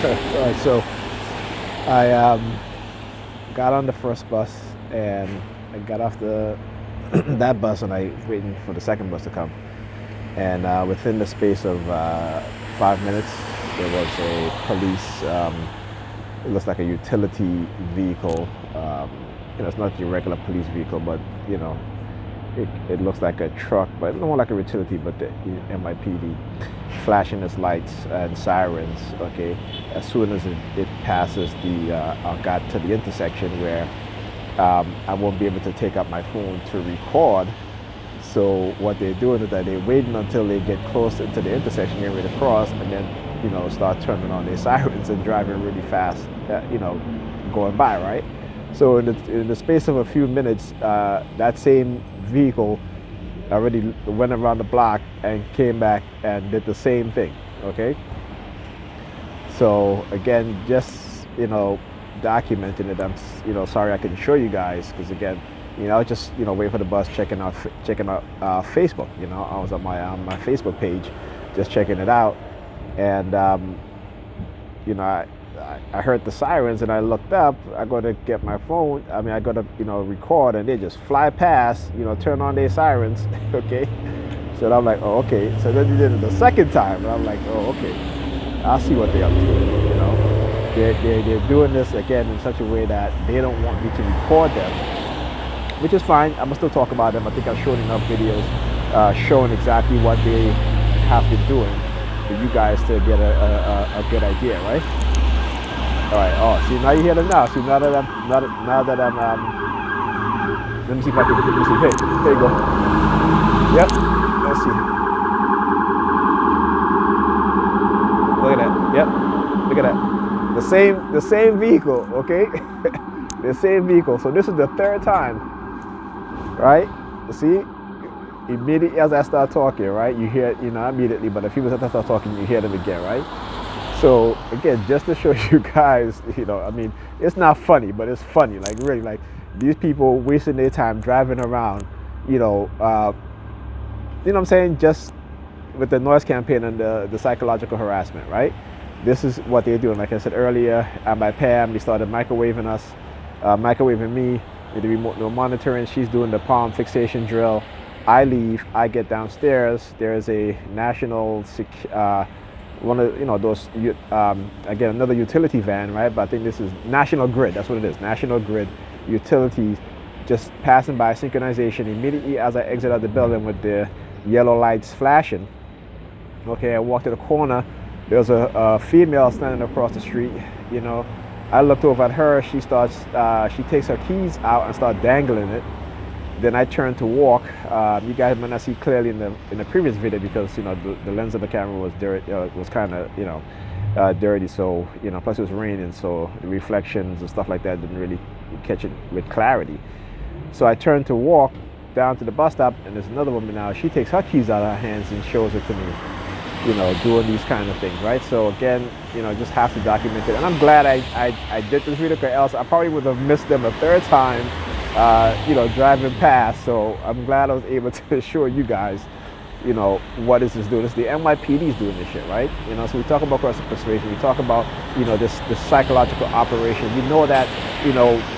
All right, so I got on the first bus and I got off the that bus and I waiting for the second bus to come. And within the space of 5 minutes, there was a police. It looks like a utility vehicle. It's not your regular police vehicle, but it looks like a truck, but more like a utility, but the NYPD flashing its lights and sirens. Okay, as soon as it passes got to the intersection where I won't be able to take out my phone to record. So what they're doing is that they're waiting until they get close into the intersection, getting ready to cross, and then start turning on their sirens and driving really fast, going by, right? So in the space of a few minutes, that same vehicle already went around the block and came back and did the same thing. Okay. So again, just documenting it. I'm sorry I couldn't show you guys because again, I was just wait for the bus, checking out Facebook. I was on my Facebook page, just checking it out, and I heard the sirens and I looked up. I go to get my phone. I go to record, and they just fly past. Turn on their sirens. Okay, so I'm like, oh, okay. So then they did it the second time, and I'm like, oh, okay. I'll see what they're up to. They're doing this again in such a way that they don't want me to record them, which is fine. I'm gonna still talk about them. I think I've shown enough videos showing exactly what they have been doing for you guys to get a good idea, right? All right. Oh, see, now you hear them now. See, now that I'm let me see if I can. Let me see. Hey, there you go. Yep. Let's see. Look at that. Yep. Look at that. The same vehicle. Okay. The same vehicle. So this is the third time, right? See, immediately as I start talking, right? You hear, not immediately, but a few minutes after I start talking, you hear them again, right? So again, just to show you guys, it's not funny, but it's funny. Like really, like these people wasting their time driving around, what I'm saying, just with the noise campaign and the psychological harassment, right? This is what they're doing. Like I said earlier, by Pam, they started microwaving us, microwaving me with the remote monitoring. She's doing the palm fixation drill. I leave, I get downstairs. There's a national one of those again, another utility van, right? But I think this is National Grid. That's what it is. National Grid utilities just passing by, synchronization immediately as I exit out the building with the yellow lights flashing. Okay, I walked to the corner. There's a female standing across the street. I looked over at her. She takes her keys out and starts dangling it. Then I turned to walk. You guys might not see clearly in the previous video because the lens of the camera was dirty, was kind of dirty. So plus it was raining, so the reflections and stuff like that didn't really catch it with clarity. So I turned to walk down to the bus stop, and there's another woman now. She takes her keys out of her hands and shows it to me. Doing these kind of things, right? So again, just have to document it. And I'm glad I did this video, because else I probably would have missed them a third time. Driving past. So I'm glad I was able to show you guys, what is this doing. It's the NYPD is doing this shit, right? So we talk about coercive persuasion. We talk about, this psychological operation. That,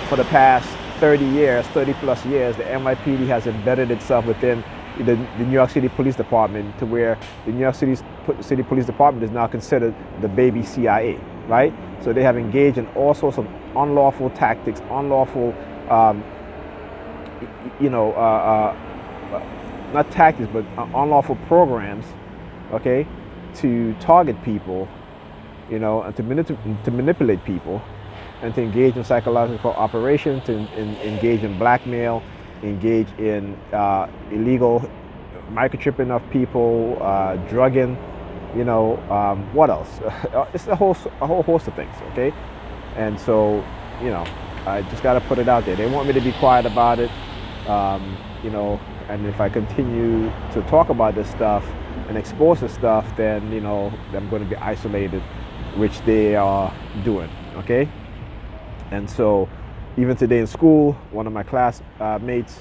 for the past 30 plus years, the NYPD has embedded itself within the New York City Police Department, to where the New York City Police Department is now considered the baby CIA, right? So they have engaged in all sorts of unlawful tactics, unlawful not tactics, but unlawful programs, okay, to target people, and to manipulate people, and to engage in psychological operations, to engage in blackmail, engage in illegal microchipping of people, drugging, what else? It's a whole host of things, okay? And so, I just got to put it out there. They want me to be quiet about it, and if I continue to talk about this stuff and expose this stuff, then, I'm going to be isolated, which they are doing, okay? And so, even today in school, one of my classmates,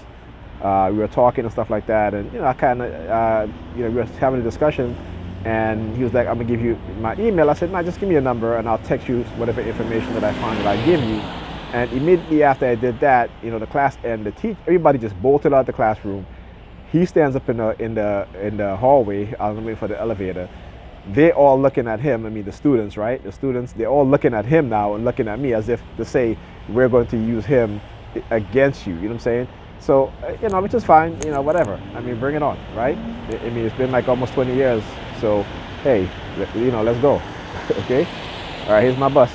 we were talking and stuff like that, and I kind of, we were having a discussion, And he was like, I'm gonna give you my email. I said, no, just give me your number and I'll text you whatever information that I find that I give you. And immediately after I did that, the class and everybody just bolted out the classroom. He stands up in the hallway. I was waiting for the elevator. They're all looking at him. I mean, the students, right? The students, they're all looking at him now and looking at me as if to say, we're going to use him against you. You know what I'm saying? So, which is fine, whatever. I mean, bring it on, right? I mean, it's been like almost 20 years. So, hey, let's go. Okay? All right, here's my bus.